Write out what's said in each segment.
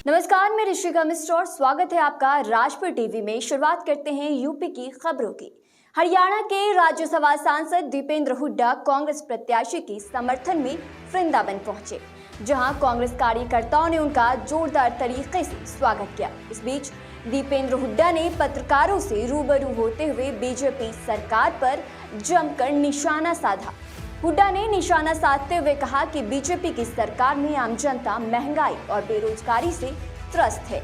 नमस्कार, मैं ऋषिका मिश्र और स्वागत है आपका राजपुर टीवी में। शुरुआत करते हैं यूपी की खबरों की। हरियाणा के राज्यसभा सांसद दीपेंद्र हुड्डा कांग्रेस प्रत्याशी के समर्थन में वृंदावन पहुंचे, जहां कांग्रेस कार्यकर्ताओं ने उनका जोरदार तरीके से स्वागत किया। इस बीच दीपेंद्र हुड्डा ने पत्रकारों से रूबरू होते हुए बीजेपी सरकार पर जमकर निशाना साधा। हुड्डा ने निशाना साधते हुए कहा कि बीजेपी की सरकार में आम जनता महंगाई और बेरोजगारी से त्रस्त है।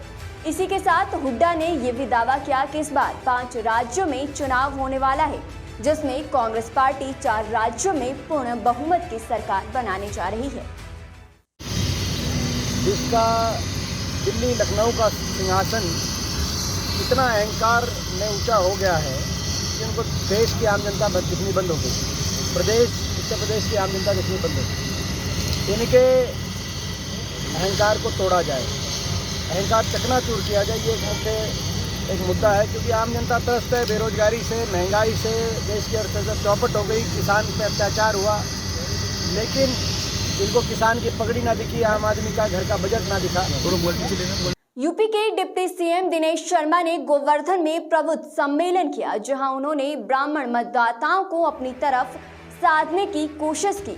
इसी के साथ हुड्डा ने ये भी दावा किया कि इस बार 5 राज्यों में चुनाव होने वाला है, जिसमें कांग्रेस पार्टी 4 राज्यों में पूर्ण बहुमत की सरकार बनाने जा रही है। जिसका दिल्ली लखनऊ का सिंहासन इतना अहंकार में ऊंचा हो गया है कि उनको देश की आम जनता दिखनी बंद हो गई। उत्तर प्रदेश की आम जनता दिखनी बंद हो गई। इनके अहंकार को तोड़ा जाए, अहंकार चकनाचूर किया जाए, ये एक मुद्दा है। क्योंकि आम जनता त्रस्त है बेरोजगारी से, महंगाई से, देश की अर्थव्यवस्था चौपट हो गई, किसान पे अत्याचार हुआ, लेकिन इनको किसान की पगड़ी ना दिखी, आम आदमी का घर का बजट ना दिखा। यूपी के डिप्टी सीएम दिनेश शर्मा ने गोवर्धन में प्रबुद्ध सम्मेलन किया, जहां उन्होंने ब्राह्मण मतदाताओं को अपनी तरफ साधने की कोशिश की।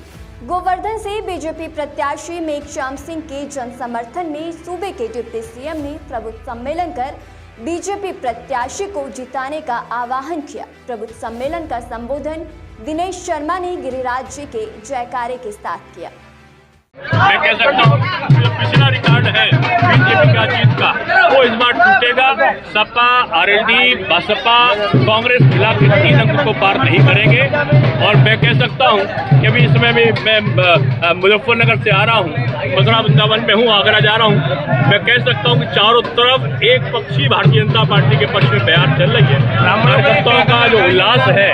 गोवर्धन से बीजेपी प्रत्याशी मेघश्याम सिंह के जन समर्थन में सूबे के डिप्टी सीएम ने प्रबुद्ध सम्मेलन कर बीजेपी प्रत्याशी को जिताने का आह्वान किया। प्रबुद्ध सम्मेलन का संबोधन दिनेश शर्मा ने गिरिराज जी के जयकारे के साथ किया। मैं कह सकता हूँ जो पिछला रिकॉर्ड है बीजेपी का जीत का, वो इस बार टूटेगा। सपा, आरएलडी, बसपा, कांग्रेस मिला के 3 अंक को पार नहीं करेंगे। और मैं कह सकता हूँ कि अभी इसमें भी मैं मुजफ्फरनगर से आ रहा हूँ, मथुरा वृंदावन में हूँ, आगरा जा रहा हूँ। मैं कह सकता हूँ कि चारों तरफ एक पक्षी भारतीय जनता पार्टी के पक्ष में बयान चल रही है। कार्यकर्ताओं का जो उल्लास है,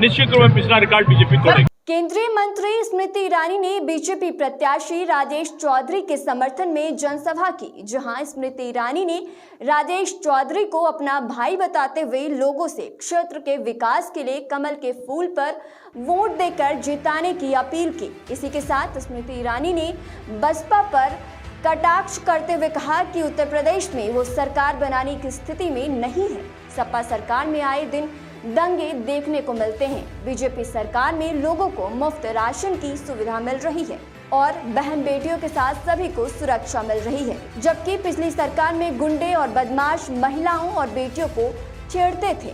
निश्चित रूप में पिछला रिकॉर्ड बीजेपी तोड़ेगी। केंद्रीय मंत्री स्मृति ईरानी ने बीजेपी प्रत्याशी राजेश चौधरी के समर्थन में जनसभा की, जहां स्मृति ईरानी ने राजेश चौधरी को अपना भाई बताते हुए लोगों से क्षेत्र के विकास के लिए कमल के फूल पर वोट देकर जिताने की अपील की। इसी के साथ स्मृति ईरानी ने बसपा पर कटाक्ष करते हुए कहा कि उत्तर प्रदेश में वो सरकार बनाने की स्थिति में नहीं है। सपा सरकार में आए दिन दंगे देखने को मिलते हैं। बीजेपी सरकार में लोगों को मुफ्त राशन की सुविधा मिल रही है और बहन बेटियों के साथ सभी को सुरक्षा मिल रही है, जबकि पिछली सरकार में गुंडे और बदमाश महिलाओं और बेटियों को छेड़ते थे।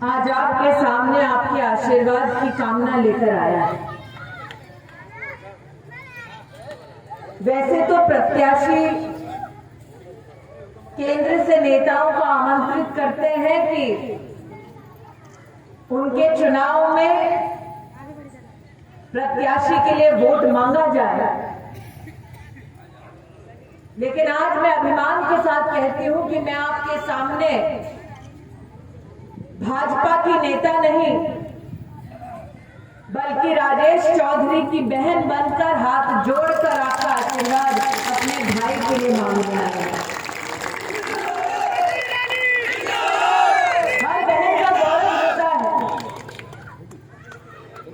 आज आपके सामने आपके आशीर्वाद की कामना लेकर आया है। वैसे तो प्रत्याशी केंद्र से नेताओं को आमंत्रित करते हैं कि उनके चुनाव में प्रत्याशी के लिए वोट मांगा जाए, लेकिन आज मैं अभिमान के साथ कहती हूं कि मैं आपके सामने भाजपा की नेता नहीं, बल्कि राजेश चौधरी की बहन बनकर हाथ जोड़कर आपका आशीर्वाद अपने भाई के लिए मांग रहा है।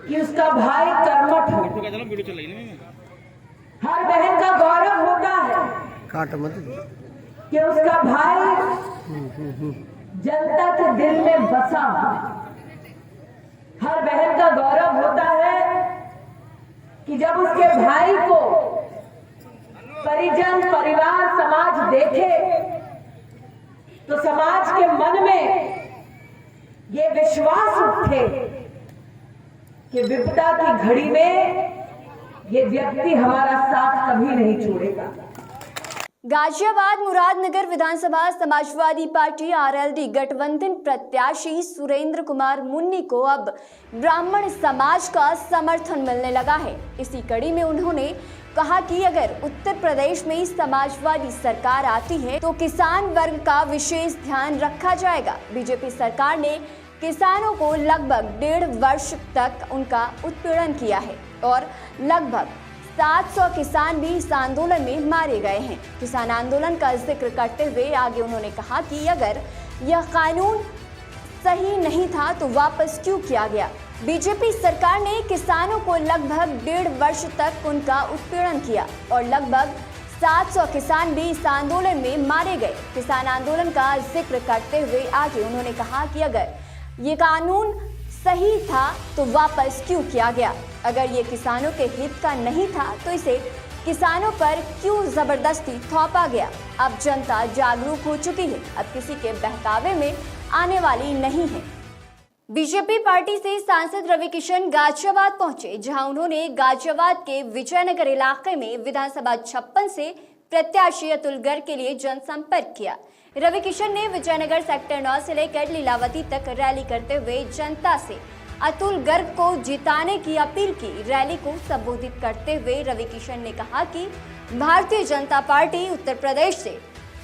कि उसका भाई कर्मठ हो। हर बहन का गौरव होता है कि उसका भाई जनता के दिल में बसा। हर बहन का गौरव होता है कि जब उसके भाई को परिजन, परिवार, समाज देखे तो समाज के मन में ये विश्वास उठे कि विपदा की घड़ी में ये व्यक्ति हमारा साथ कभी नहीं छोड़ेगा। गाजियाबाद मुरादनगर विधानसभा समाजवादी पार्टी आरएलडी गठबंधन प्रत्याशी सुरेंद्र कुमार मुन्नी को अब ब्राह्मण समाज का समर्थन मिलने लगा है। इसी कड़ी में उन्होंने कहा कि अगर उत्तर प्रदेश में समाजवादी सरकार आती है तो किसान वर्ग का विशेष ध्यान रखा जाएगा। बीजेपी सरकार ने किसानों को लगभग 1.5 वर्ष तक उनका उत्पीड़न किया है और लगभग 700 किसान भी इस आंदोलन में मारे गए हैं। किसान आंदोलन का जिक्र करते हुए आगे उन्होंने कहा कि अगर यह कानून सही नहीं था तो वापस क्यों किया गया। बीजेपी सरकार ने किसानों को लगभग 1.5 वर्ष तक उनका उत्पीड़न किया और लगभग 700 किसान भी इस आंदोलन में मारे गए। किसान आंदोलन का जिक्र करते हुए आगे उन्होंने कहा कि अगर ये कानून सही था तो वापस क्यों किया गया? अगर ये किसानों के हित का नहीं था तो इसे किसानों पर क्यों जबरदस्ती थोपा गया? अब जनता जागरूक हो चुकी है, अब किसी के बहकावे में आने वाली नहीं है। बीजेपी पार्टी से सांसद रवि किशन गाजियाबाद पहुंचे, जहां उन्होंने गाजियाबाद के विजयनगर इलाके में विधानसभा 56 से प्रत्याशी अतुल गर्ग के लिए जनसंपर्क किया। रवि किशन ने विजयनगर सेक्टर 9 से लेकर लीलावती तक रैली करते हुए जनता से अतुल गर्ग को जिताने की अपील की। रैली को संबोधित करते हुए रवि किशन ने कहा कि भारतीय जनता पार्टी उत्तर प्रदेश से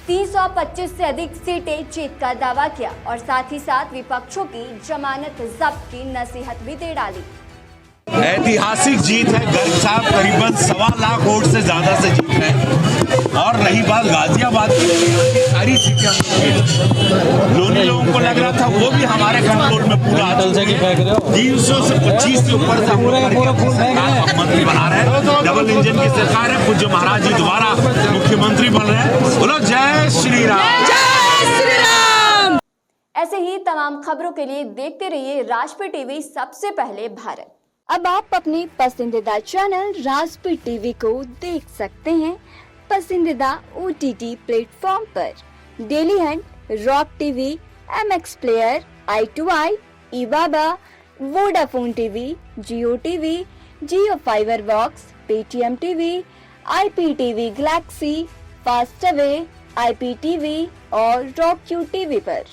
325 से अधिक सीटें जीत का दावा किया और साथ ही साथ विपक्षों की जमानत जब्त की नसीहत भी दे डाली। ऐतिहासिक जीत है। गर्ग साहब करीबन 1.25 लाख वोट से ज्यादा से जीत है। और रही बात गाजियाबाद की, सारी सीटें लोनी लोगों को लग रहा था वो भी हमारे कंट्रोल में पूरा 300 से 25 से ऊपर से मंत्री बना रहे हैं। डबल इंजन की सरकार है। पूज्य महाराज जी दोबारा मुख्यमंत्री बन रहे हैं। बोलो जय श्री राम। ऐसे ही तमाम खबरों के लिए देखते रहिए राजपीठ टीवी, सबसे पहले भारत। अब आप अपने पसंदीदा चैनल राजपीठ टीवी को देख सकते हैं पसंदीदा OTT प्लेटफॉर्म पर। Dailyhunt, Rock TV, MX प्लेयर, i2i, eBaba, Vodafone TV, Jio TV, Jio fibre box, Paytm TV, IPTV Galaxy, Fastway, IPTV और रॉक टीवी पर।